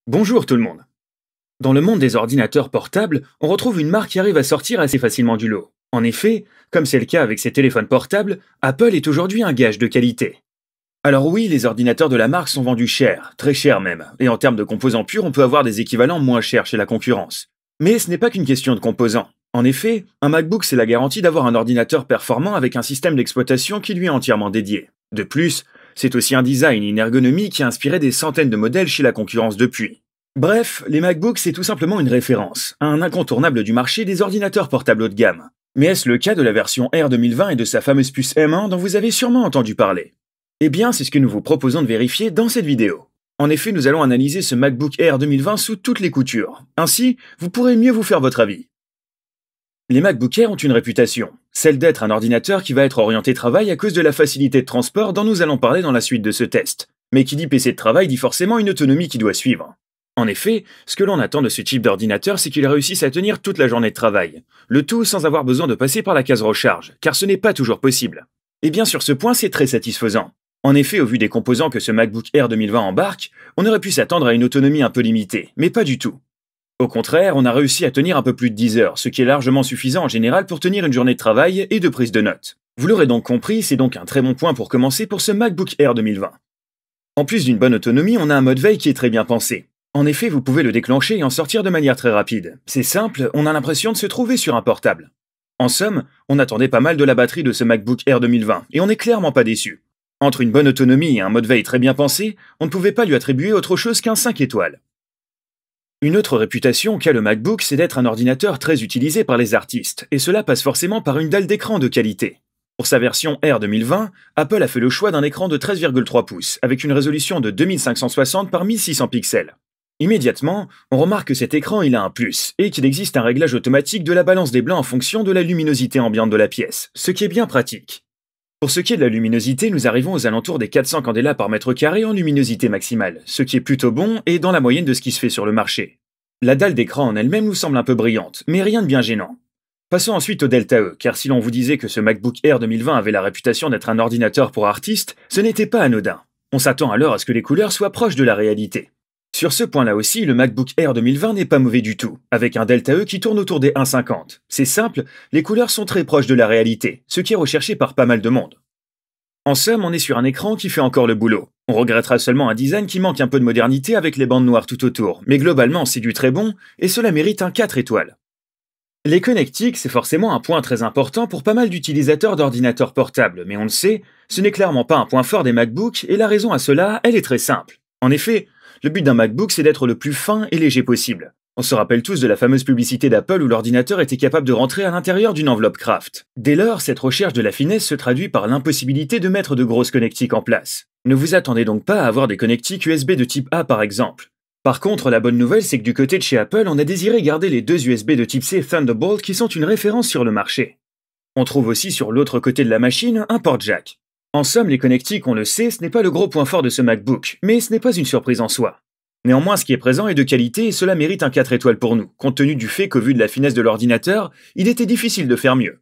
Bonjour tout le monde. Dans le monde des ordinateurs portables, on retrouve une marque qui arrive à sortir assez facilement du lot. En effet, comme c'est le cas avec ses téléphones portables, Apple est aujourd'hui un gage de qualité. Alors oui, les ordinateurs de la marque sont vendus cher, très cher même, et en termes de composants purs, on peut avoir des équivalents moins chers chez la concurrence. Mais ce n'est pas qu'une question de composants. En effet, un MacBook c'est la garantie d'avoir un ordinateur performant avec un système d'exploitation qui lui est entièrement dédié. De plus, c'est aussi un design et une ergonomie qui a inspiré des centaines de modèles chez la concurrence depuis. Bref, les MacBooks c'est tout simplement une référence, un incontournable du marché des ordinateurs portables haut de gamme. Mais est-ce le cas de la version Air 2020 et de sa fameuse puce M1 dont vous avez sûrement entendu parler? Eh bien, c'est ce que nous vous proposons de vérifier dans cette vidéo. En effet, nous allons analyser ce MacBook Air 2020 sous toutes les coutures. Ainsi, vous pourrez mieux vous faire votre avis. Les MacBook Air ont une réputation, celle d'être un ordinateur qui va être orienté travail à cause de la facilité de transport dont nous allons parler dans la suite de ce test. Mais qui dit PC de travail dit forcément une autonomie qui doit suivre. En effet, ce que l'on attend de ce type d'ordinateur, c'est qu'il réussisse à tenir toute la journée de travail. Le tout sans avoir besoin de passer par la case recharge, car ce n'est pas toujours possible. Et bien sur ce point, c'est très satisfaisant. En effet, au vu des composants que ce MacBook Air 2020 embarque, on aurait pu s'attendre à une autonomie un peu limitée, mais pas du tout. Au contraire, on a réussi à tenir un peu plus de 10 heures, ce qui est largement suffisant en général pour tenir une journée de travail et de prise de notes. Vous l'aurez donc compris, c'est donc un très bon point pour commencer pour ce MacBook Air 2020. En plus d'une bonne autonomie, on a un mode veille qui est très bien pensé. En effet, vous pouvez le déclencher et en sortir de manière très rapide. C'est simple, on a l'impression de se trouver sur un portable. En somme, on attendait pas mal de la batterie de ce MacBook Air 2020, et on n'est clairement pas déçu. Entre une bonne autonomie et un mode veille très bien pensé, on ne pouvait pas lui attribuer autre chose qu'un 5 étoiles. Une autre réputation qu'a le MacBook, c'est d'être un ordinateur très utilisé par les artistes, et cela passe forcément par une dalle d'écran de qualité. Pour sa version Air 2020, Apple a fait le choix d'un écran de 13,3 pouces, avec une résolution de 2560 par 1600 pixels. Immédiatement, on remarque que cet écran il a un plus, et qu'il existe un réglage automatique de la balance des blancs en fonction de la luminosité ambiante de la pièce, ce qui est bien pratique. Pour ce qui est de la luminosité, nous arrivons aux alentours des 400 candela par mètre carré en luminosité maximale, ce qui est plutôt bon et dans la moyenne de ce qui se fait sur le marché. La dalle d'écran en elle-même nous semble un peu brillante, mais rien de bien gênant. Passons ensuite au Delta E, car si l'on vous disait que ce MacBook Air 2020 avait la réputation d'être un ordinateur pour artistes, ce n'était pas anodin. On s'attend alors à ce que les couleurs soient proches de la réalité. Sur ce point-là aussi, le MacBook Air 2020 n'est pas mauvais du tout, avec un Delta E qui tourne autour des 1,50. C'est simple, les couleurs sont très proches de la réalité, ce qui est recherché par pas mal de monde. En somme, on est sur un écran qui fait encore le boulot. On regrettera seulement un design qui manque un peu de modernité avec les bandes noires tout autour, mais globalement c'est du très bon, et cela mérite un 4 étoiles. Les connectiques, c'est forcément un point très important pour pas mal d'utilisateurs d'ordinateurs portables, mais on le sait, ce n'est clairement pas un point fort des MacBooks, et la raison à cela, elle est très simple. En effet, le but d'un MacBook, c'est d'être le plus fin et léger possible. On se rappelle tous de la fameuse publicité d'Apple où l'ordinateur était capable de rentrer à l'intérieur d'une enveloppe Kraft. Dès lors, cette recherche de la finesse se traduit par l'impossibilité de mettre de grosses connectiques en place. Ne vous attendez donc pas à avoir des connectiques USB de type A par exemple. Par contre, la bonne nouvelle, c'est que du côté de chez Apple, on a désiré garder les deux USB de type C Thunderbolt qui sont une référence sur le marché. On trouve aussi sur l'autre côté de la machine un port jack. En somme, les connectiques, on le sait, ce n'est pas le gros point fort de ce MacBook, mais ce n'est pas une surprise en soi. Néanmoins, ce qui est présent est de qualité et cela mérite un 4 étoiles pour nous, compte tenu du fait qu'au vu de la finesse de l'ordinateur, il était difficile de faire mieux.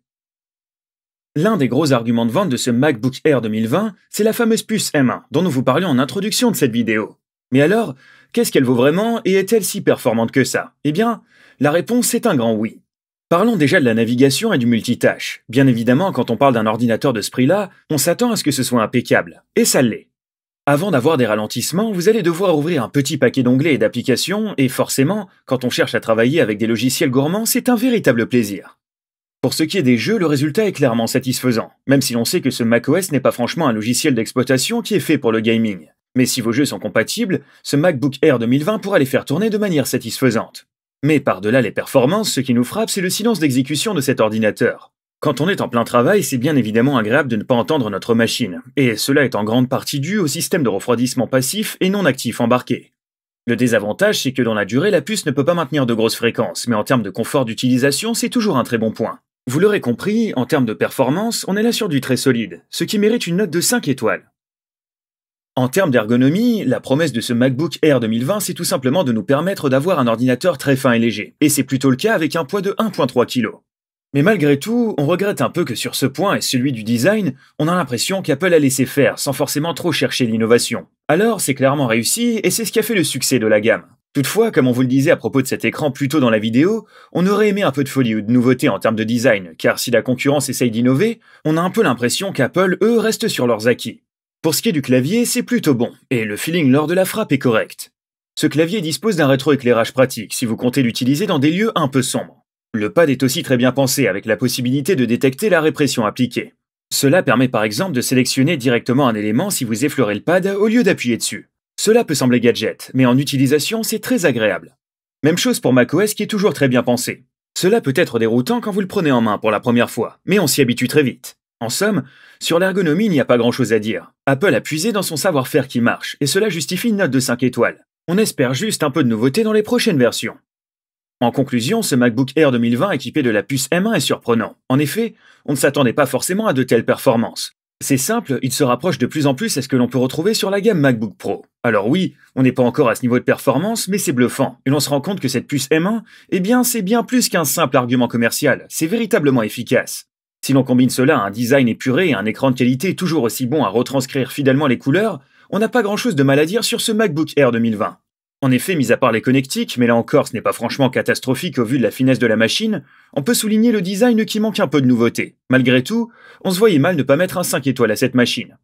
L'un des gros arguments de vente de ce MacBook Air 2020, c'est la fameuse puce M1, dont nous vous parlions en introduction de cette vidéo. Mais alors, qu'est-ce qu'elle vaut vraiment et est-elle si performante que ça? Eh bien, la réponse est un grand oui. Parlons déjà de la navigation et du multitâche. Bien évidemment, quand on parle d'un ordinateur de ce prix-là, on s'attend à ce que ce soit impeccable. Et ça l'est. Avant d'avoir des ralentissements, vous allez devoir ouvrir un petit paquet d'onglets et d'applications, et forcément, quand on cherche à travailler avec des logiciels gourmands, c'est un véritable plaisir. Pour ce qui est des jeux, le résultat est clairement satisfaisant, même si l'on sait que ce macOS n'est pas franchement un logiciel d'exploitation qui est fait pour le gaming. Mais si vos jeux sont compatibles, ce MacBook Air 2020 pourra les faire tourner de manière satisfaisante. Mais par-delà les performances, ce qui nous frappe, c'est le silence d'exécution de cet ordinateur. Quand on est en plein travail, c'est bien évidemment agréable de ne pas entendre notre machine, et cela est en grande partie dû au système de refroidissement passif et non actif embarqué. Le désavantage, c'est que dans la durée, la puce ne peut pas maintenir de grosses fréquences, mais en termes de confort d'utilisation, c'est toujours un très bon point. Vous l'aurez compris, en termes de performance, on est là sur du très solide, ce qui mérite une note de 5 étoiles. En termes d'ergonomie, la promesse de ce MacBook Air 2020, c'est tout simplement de nous permettre d'avoir un ordinateur très fin et léger, et c'est plutôt le cas avec un poids de 1,3 kg. Mais malgré tout, on regrette un peu que sur ce point et celui du design, on a l'impression qu'Apple a laissé faire sans forcément trop chercher l'innovation. Alors c'est clairement réussi et c'est ce qui a fait le succès de la gamme. Toutefois, comme on vous le disait à propos de cet écran plus tôt dans la vidéo, on aurait aimé un peu de folie ou de nouveauté en termes de design, car si la concurrence essaye d'innover, on a un peu l'impression qu'Apple, eux, restent sur leurs acquis. Pour ce qui est du clavier, c'est plutôt bon, et le feeling lors de la frappe est correct. Ce clavier dispose d'un rétroéclairage pratique si vous comptez l'utiliser dans des lieux un peu sombres. Le pad est aussi très bien pensé avec la possibilité de détecter la répression appliquée. Cela permet par exemple de sélectionner directement un élément si vous effleurez le pad au lieu d'appuyer dessus. Cela peut sembler gadget, mais en utilisation, c'est très agréable. Même chose pour macOS qui est toujours très bien pensé. Cela peut être déroutant quand vous le prenez en main pour la première fois, mais on s'y habitue très vite. En somme, sur l'ergonomie, il n'y a pas grand-chose à dire. Apple a puisé dans son savoir-faire qui marche, et cela justifie une note de 5 étoiles. On espère juste un peu de nouveauté dans les prochaines versions. En conclusion, ce MacBook Air 2020 équipé de la puce M1 est surprenant. En effet, on ne s'attendait pas forcément à de telles performances. C'est simple, il se rapproche de plus en plus à ce que l'on peut retrouver sur la gamme MacBook Pro. Alors oui, on n'est pas encore à ce niveau de performance, mais c'est bluffant. Et l'on se rend compte que cette puce M1, eh bien, c'est bien plus qu'un simple argument commercial. C'est véritablement efficace. Si l'on combine cela à un design épuré et un écran de qualité toujours aussi bon à retranscrire fidèlement les couleurs, on n'a pas grand-chose de mal à dire sur ce MacBook Air 2020. En effet, mis à part les connectiques, mais là encore ce n'est pas franchement catastrophique au vu de la finesse de la machine, on peut souligner le design qui manque un peu de nouveauté. Malgré tout, on se voyait mal ne pas mettre un 5 étoiles à cette machine.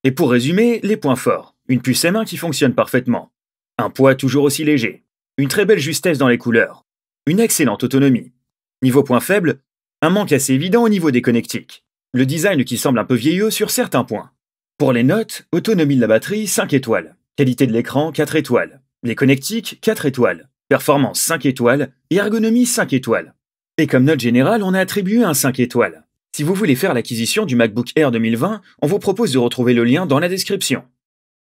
Et pour résumer, les points forts. Une puce M1 qui fonctionne parfaitement. Un poids toujours aussi léger. Une très belle justesse dans les couleurs. Une excellente autonomie. Niveau point faible, un manque assez évident au niveau des connectiques. Le design qui semble un peu vieillot sur certains points. Pour les notes, autonomie de la batterie 5 étoiles. Qualité de l'écran 4 étoiles. Les connectiques, 4 étoiles. Performance, 5 étoiles. Et ergonomie, 5 étoiles. Et comme note générale, on a attribué un 5 étoiles. Si vous voulez faire l'acquisition du MacBook Air 2020, on vous propose de retrouver le lien dans la description.